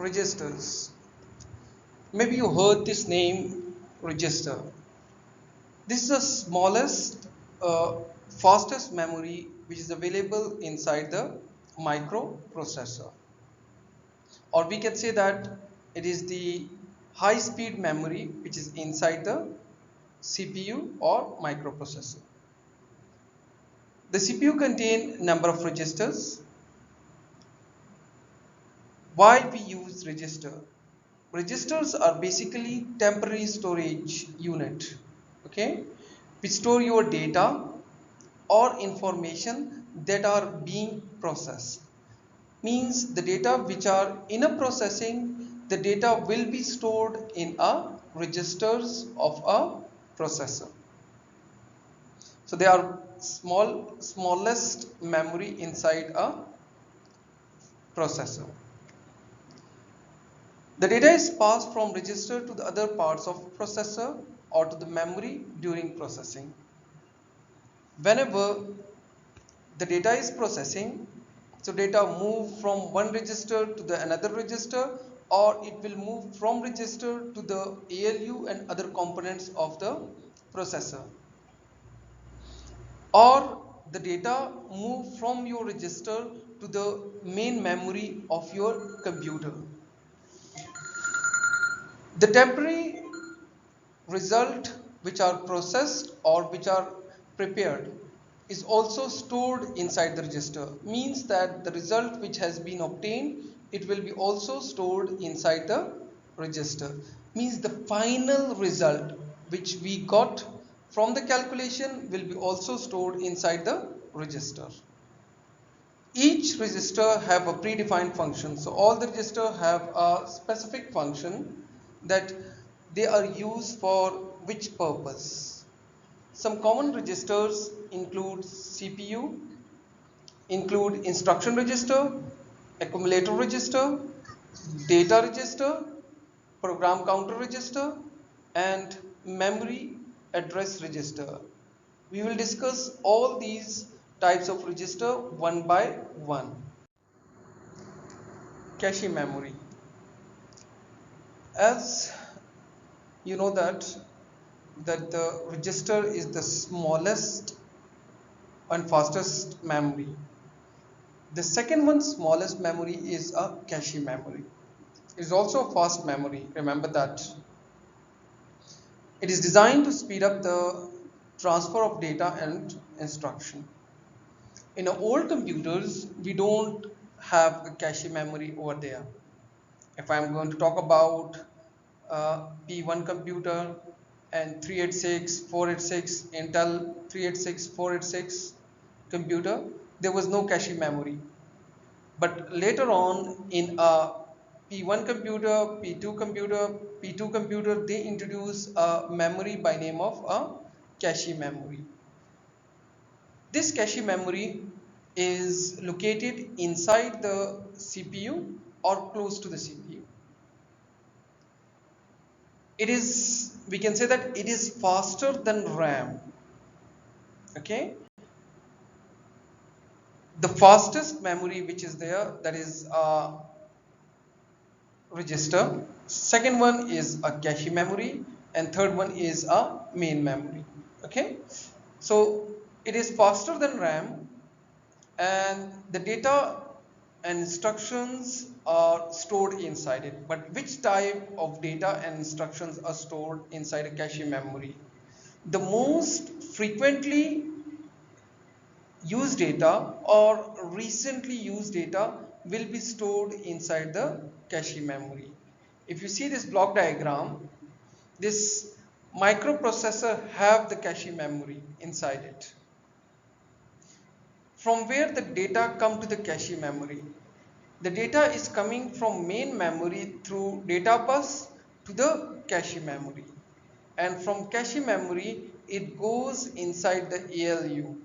Registers. Maybe you heard this name, register. This is the smallest, fastest memory which is available inside the microprocessor. Or we can say that it is the high speed memory which is inside the CPU or microprocessor. The CPU contains number of registers. Why we use register? Registers are basically temporary storage unit, okay, which store your data or information that are being processed. Means the data which are in a processing, the data will be stored in a registers of a processor. So they are smallest memory inside a processor. The data is passed from register to the other parts of processor or to the memory during processing. Whenever the data is processing, so data move from one register to the another register, or it will move from register to the ALU and other components of the processor, or the data move from your register to the main memory of your computer. The temporary result which are processed or which are prepared is also stored inside the register. Means that the result which has been obtained, it will be also stored inside the register. Means the final result which we got from the calculation will be also stored inside the register. Each register have a predefined function. So all the register have a specific function that they are used for which purpose. Some common registers include CPU, include instruction register, accumulator register, data register, program counter register, and memory address register. We will discuss all these types of register one by one. Cache memory. As you know that the register is the smallest and fastest memory. The second one smallest memory is a cache memory. It is also a fast memory. Remember that. It is designed to speed up the transfer of data and instruction. In old computers, we don't have a cache memory over there. If I'm going to talk about P1 computer and 386, 486, Intel 386, 486 computer, there was no cache memory. But later on in a P1 computer, P2 computer, they introduce a memory by name of a cache memory. This cache memory is located inside the CPU or close to the CPU. We can say that it is faster than RAM. Okay. The fastest memory which is there, that is a register. Second one is a cache memory, and third one is a main memory. Okay. So it is faster than RAM, and the data and instructions are stored inside it. But which type of data and instructions are stored inside a cache memory? The most frequently used data or recently used data will be stored inside the cache memory. If you see this block diagram, this microprocessor have the cache memory inside it. From where the data come to the cache memory? The data is coming from main memory through data bus to the cache memory, and from cache memory it goes inside the ALU,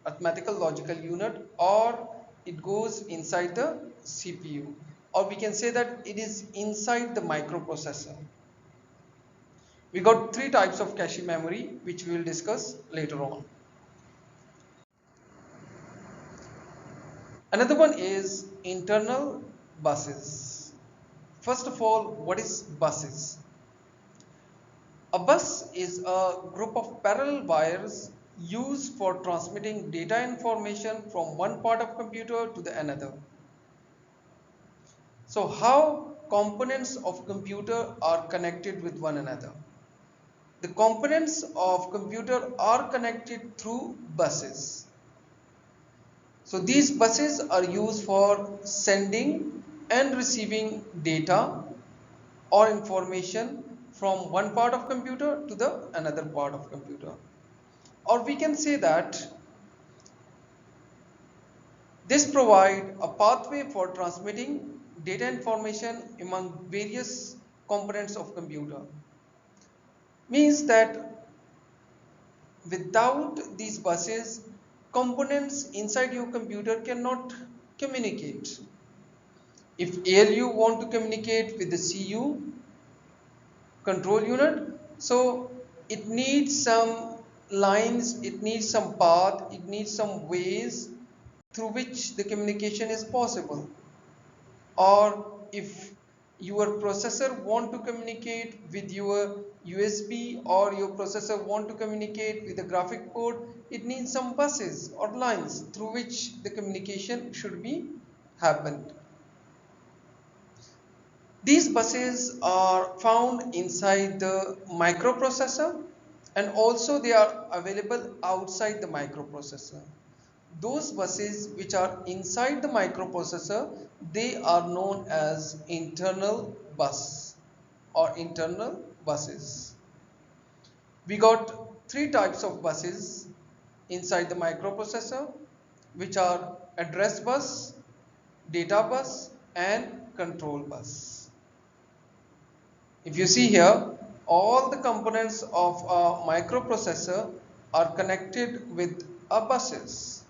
arithmetical logical unit, or it goes inside the CPU, or we can say that it is inside the microprocessor. We got three types of cache memory which we will discuss later on. Another one is internal buses. First of all, what is buses? A bus is a group of parallel wires used for transmitting data information from one part of computer to the another. So how components of computer are connected with one another? The components of computer are connected through buses. So these buses are used for sending and receiving data or information from one part of computer to the another part of computer. Or we can say that this provide a pathway for transmitting data information among various components of computer. Means that without these buses, components inside your computer cannot communicate. If ALU want to communicate with the CU control unit, so it needs some lines, it needs some path, it needs some ways through which the communication is possible. Or if your processor want to communicate with your USB, or your processor want to communicate with the graphic board, it needs some buses or lines through which the communication should be happened. These buses are found inside the microprocessor, and also they are available outside the microprocessor. Those buses which are inside the microprocessor, they are known as internal bus or internal buses. We got three types of buses inside the microprocessor, which are address bus, data bus, and control bus. If you see here, all the components of a microprocessor are connected with a buses.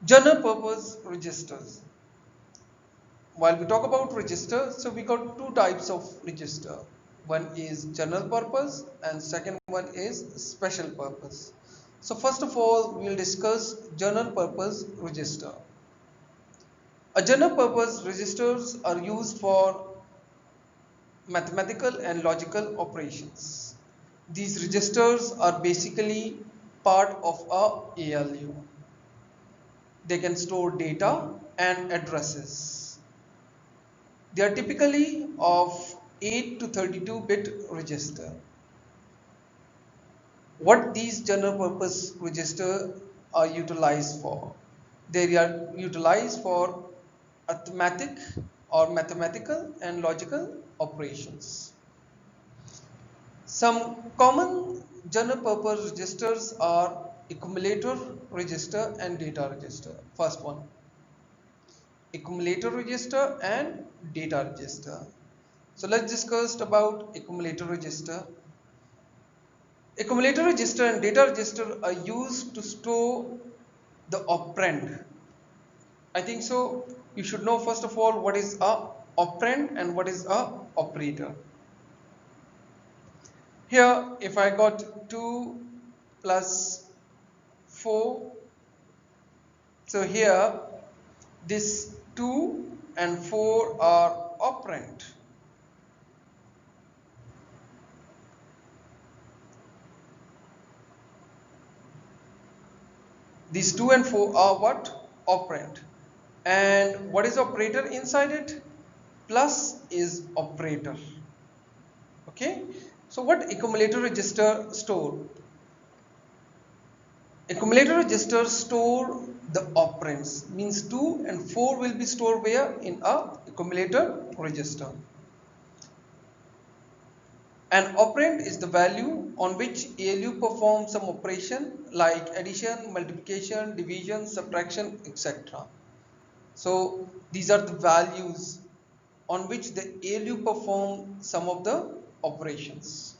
General purpose registers. While we talk about register, so we got two types of register. One is general purpose and second one is special purpose. So first of all, we will discuss general purpose register. A general purpose registers are used for mathematical and logical operations. These registers are basically part of a ALU. They can store data and addresses. They are typically of 8 to 32 bit register. What these general purpose register are utilized for? They are utilized for arithmetic or mathematical and logical operations. Some common general purpose registers are accumulator register and data register. First one, accumulator register and data register. So let's discuss about accumulator register. Accumulator register and data register are used to store the operand. I think so. You should know first of all what is a operand and what is a operator. Here, if I got 2 plus 4, so here this 2 and 4 are operand. These 2 and 4 are what? Operand. And what is operator inside it? Plus is operator. Okay. So what accumulator register store? Accumulator register store the operands. Means 2 and 4 will be stored where? In a accumulator register. An operand is the value on which ALU performs some operation like addition, multiplication, division, subtraction, etc. So these are the values on which the ALU perform some of the operations.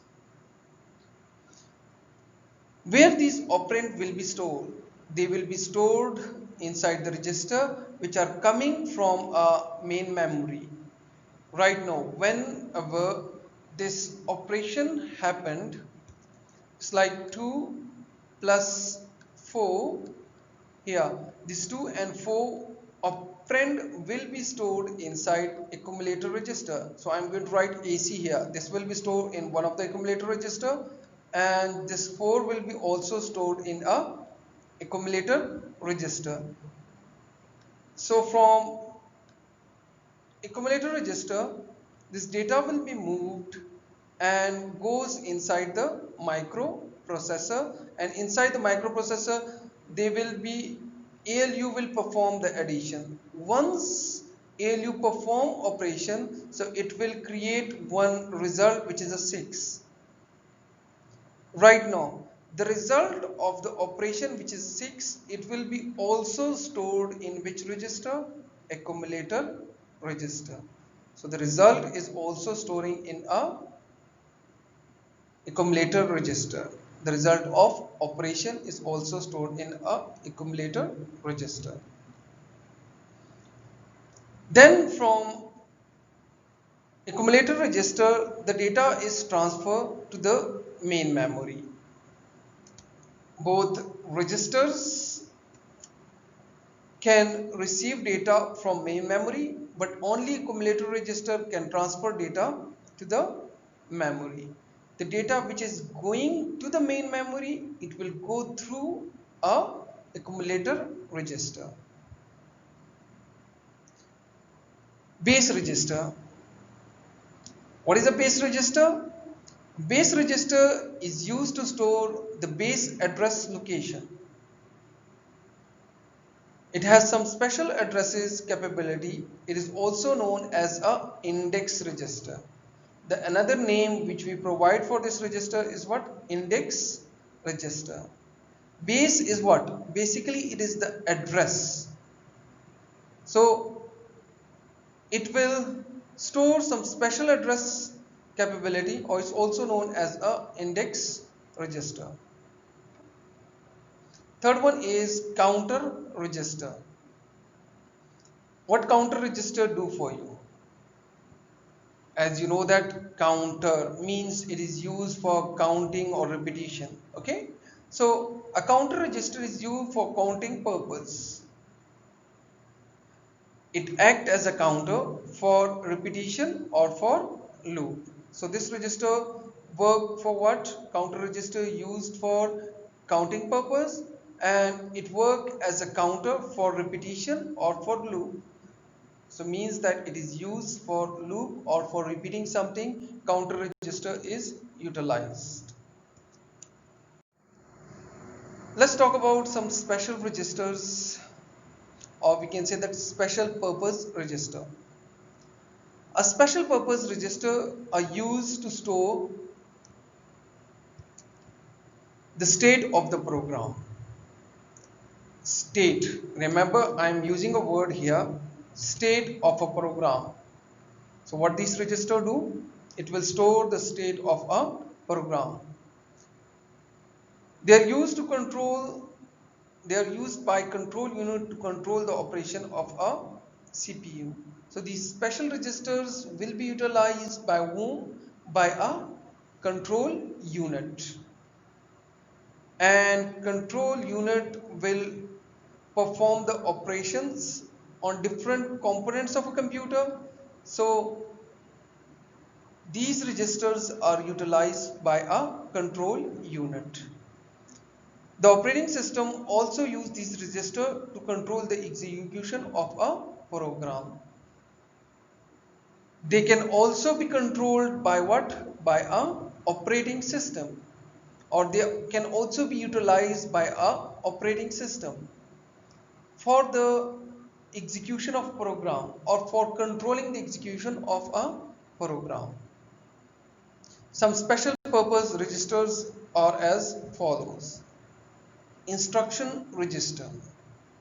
Where these operand will be stored? They will be stored inside the register which are coming from a main memory. Right now, whenever this operation happened, it's like 2 plus 4 here. This 2 and 4 operand will be stored inside accumulator register. So I'm going to write AC here. This will be stored in one of the accumulator register, and this 4 will be also stored in a accumulator register. So from accumulator register, this data will be moved and goes inside the microprocessor, and inside the microprocessor they will be ALU will perform the addition. Once ALU perform operation, so it will create one result which is a 6. Right now, the result of the operation which is 6, it will be also stored in which register? Accumulator register. So the result is also storing in a accumulator register. The result of operation is also stored in a accumulator register. Then from accumulator register, the data is transferred to the main memory. Both registers can receive data from main memory, but only accumulator register can transfer data to the memory. The data which is going to the main memory, it will go through a accumulator register. Base register. What is a base register? Base register is used to store the base address location. It has some special addresses capability. It is also known as a index register. The another name which we provide for this register is what? Index register. Base is what? Basically it is the address. So it will store some special address capability, or it's also known as a index register. Third one is counter register. What counter register do for you? As you know that counter means it is used for counting or repetition. Okay, so a counter register is used for counting purpose. It acts as a counter for repetition or for loop. So this register work for what? Counter register used for counting purpose, and it work as a counter for repetition or for loop. So means that it is used for loop or for repeating something, counter register is utilized. Let's talk about some special registers, or we can say that special purpose register. A special purpose register are used to store the state of the program. State, remember I am using a word here, state of a program. So what these register do? It will store the state of a program. They are used to control, they are used by control unit to control the operation of a CPU. So these special registers will be utilized by whom? By a control unit. And control unit will perform the operations on different components of a computer. So these registers are utilized by a control unit. The operating system also uses these registers to control the execution of a program. They can also be controlled by what? By a operating system, or they can also be utilized by a operating system for the execution of program or for controlling the execution of a program. Some special purpose registers are as follows: instruction register,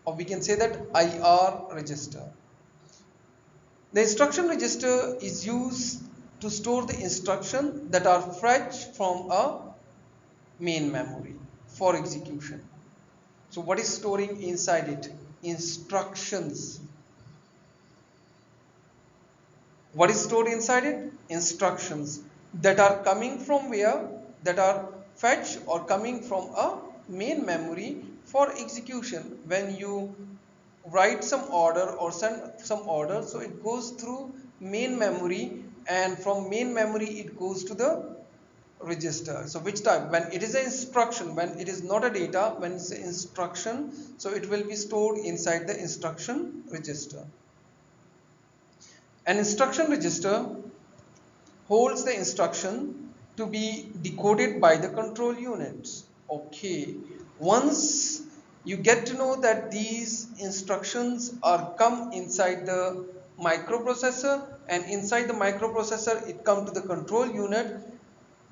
or we can say that IR register. The instruction register is used to store the instruction that are fetched from a main memory for execution. So what is storing inside it? Instructions. What is stored inside it? Instructions that are coming from where? That are fetched or coming from a main memory for execution. When you write some order or send some order, so it goes through main memory, and from main memory it goes to the register. So which type? When it is an instruction, when it is not a data, when it's an instruction, so it will be stored inside the instruction register. An instruction register holds the instruction to be decoded by the control units. Okay, once you get to know that these instructions are come inside the microprocessor, and inside the microprocessor it come to the control unit,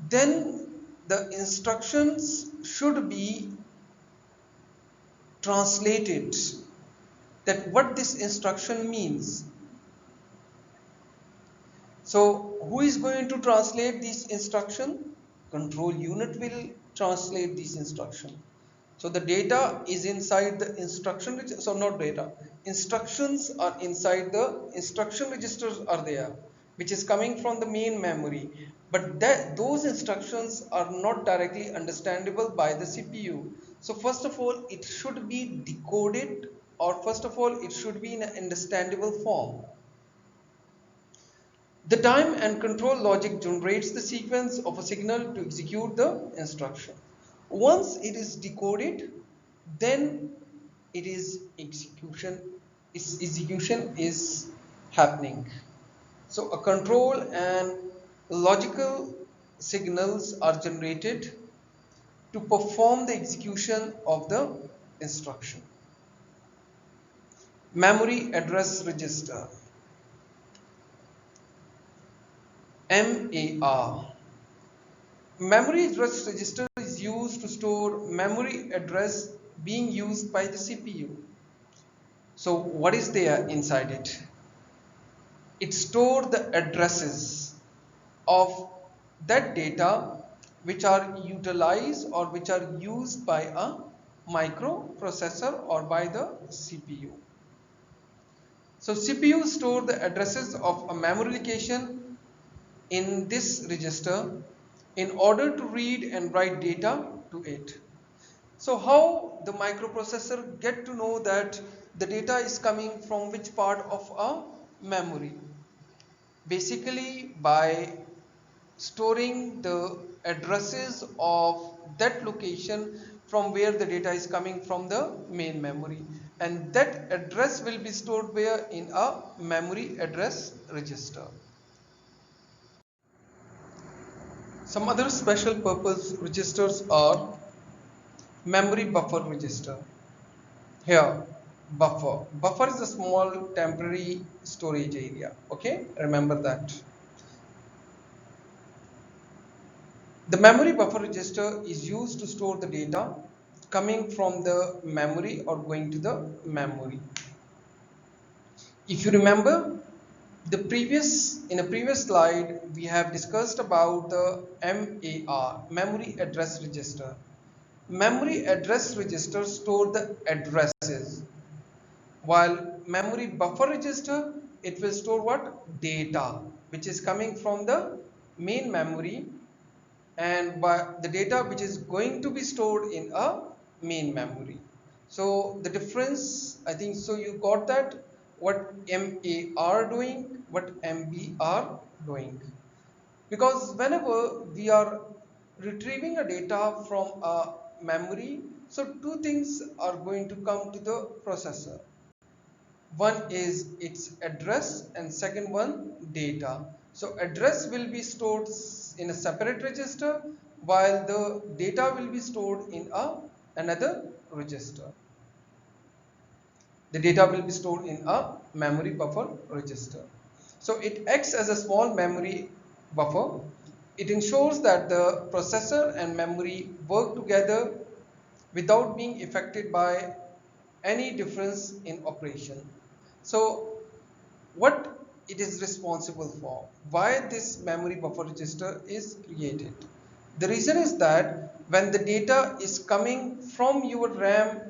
then the instructions should be translated, that what this instruction means. So who is going to translate this instruction? Control unit will translate this instruction. So the data is inside the instruction register. So not data, instructions are inside the instruction registers are there, which is coming from the main memory. But those instructions are not directly understandable by the CPU. So first of all, it should be decoded, or first of all, it should be in an understandable form. The time and control logic generates the sequence of a signal to execute the instruction. Once it is decoded, then it is execution. Its execution is happening. So a control and logical signals are generated to perform the execution of the instruction. Memory address register. MAR. Memory address register is used to store memory address being used by the CPU. So what is there inside it? It stores the addresses of that data which are utilized or which are used by a microprocessor or by the CPU. So CPU store the addresses of a memory location in this register in order to read and write data to it. So how the microprocessor get to know that the data is coming from which part of a memory? Basically by storing the addresses of that location from where the data is coming from the main memory, and that address will be stored where? In a memory address register. Some other special purpose registers are memory buffer register. Here, buffer. Buffer is a small temporary storage area. Okay, remember that. The memory buffer register is used to store the data coming from the memory or going to the memory. If you remember, in a previous slide, we have discussed about the MAR, memory address register. Memory address register store the addresses, while memory buffer register, it will store what? Data, which is coming from the main memory, and by the data which is going to be stored in a main memory. So the difference, I think so you got that, what MAR doing, what MBR doing. Because whenever we are retrieving a data from a memory, so two things are going to come to the processor. One is its address and second one data. So address will be stored in a separate register, while the data will be stored in another register. The data will be stored in a memory buffer register. So it acts as a small memory buffer It ensures that the processor and memory work together without being affected by any difference in operation. So what it is responsible for, why this memory buffer register is created? The reason is that when the data is coming from your RAM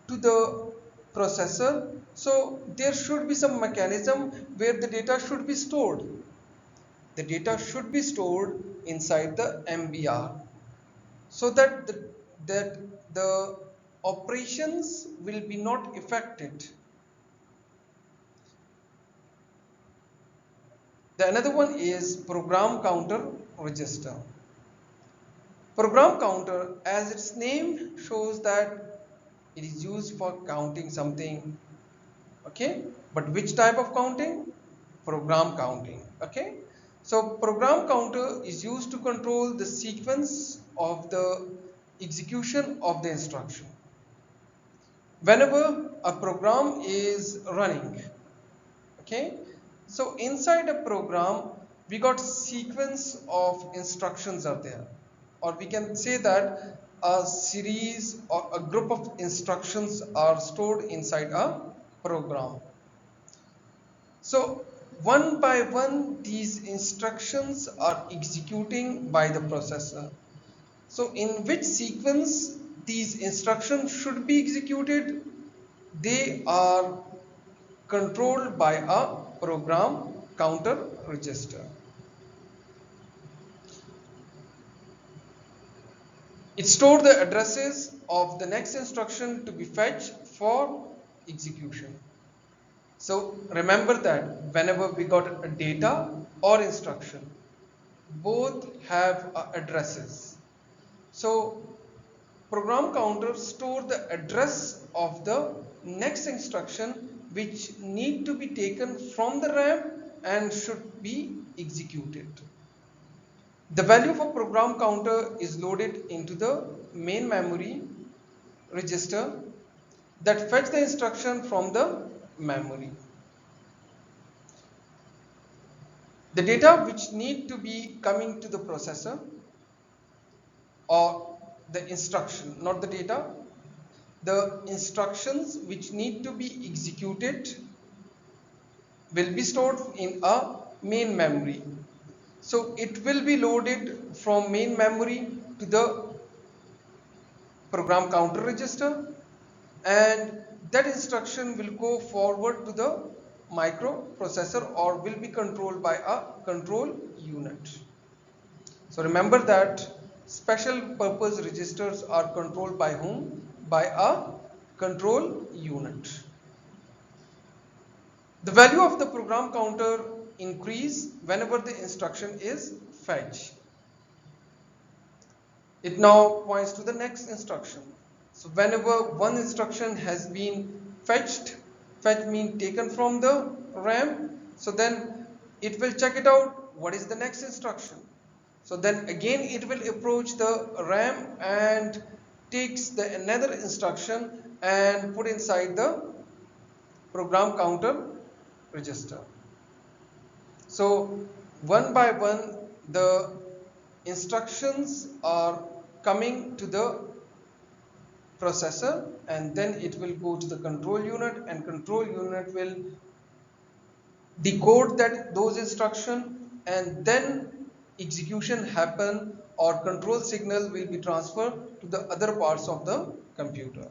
to the processor, so there should be some mechanism where the data should be stored. The data should be stored inside the MBR so that the operations will be not affected. The another one is program counter register. Program counter, as its name shows, that it is used for counting something. Okay, but which type of counting? Program counting. Okay, so program counter is used to control the sequence of the execution of the instruction. Whenever a program is running, okay, so inside a program we got sequence of instructions are there, or we can say that a series or a group of instructions are stored inside a program. So one by one these instructions are executing by the processor. So in which sequence these instructions should be executed? They are controlled by a program counter register. It stores the addresses of the next instruction to be fetched for execution. So remember that whenever we got a data or instruction, both have addresses. So program counter store the address of the next instruction which need to be taken from the RAM and should be executed. The value of a program counter is loaded into the main memory register that fetch the instruction from the memory. The data which need to be coming to the processor, or the instruction, not the data, the instructions which need to be executed will be stored in a main memory. So it will be loaded from main memory to the program counter register, and that instruction will go forward to the microprocessor or will be controlled by a control unit. So remember that special purpose registers are controlled by whom? By a control unit. The value of the program counter increase whenever the instruction is fetch. It now points to the next instruction. So whenever one instruction has been fetched, fetch means taken from the RAM, so then it will check it out, what is the next instruction. So then again it will approach the RAM and takes the another instruction and put inside the program counter register. So one by one the instructions are coming to the processor, and then it will go to the control unit, and control unit will decode those instructions, and then execution happen or control signal will be transferred to the other parts of the computer.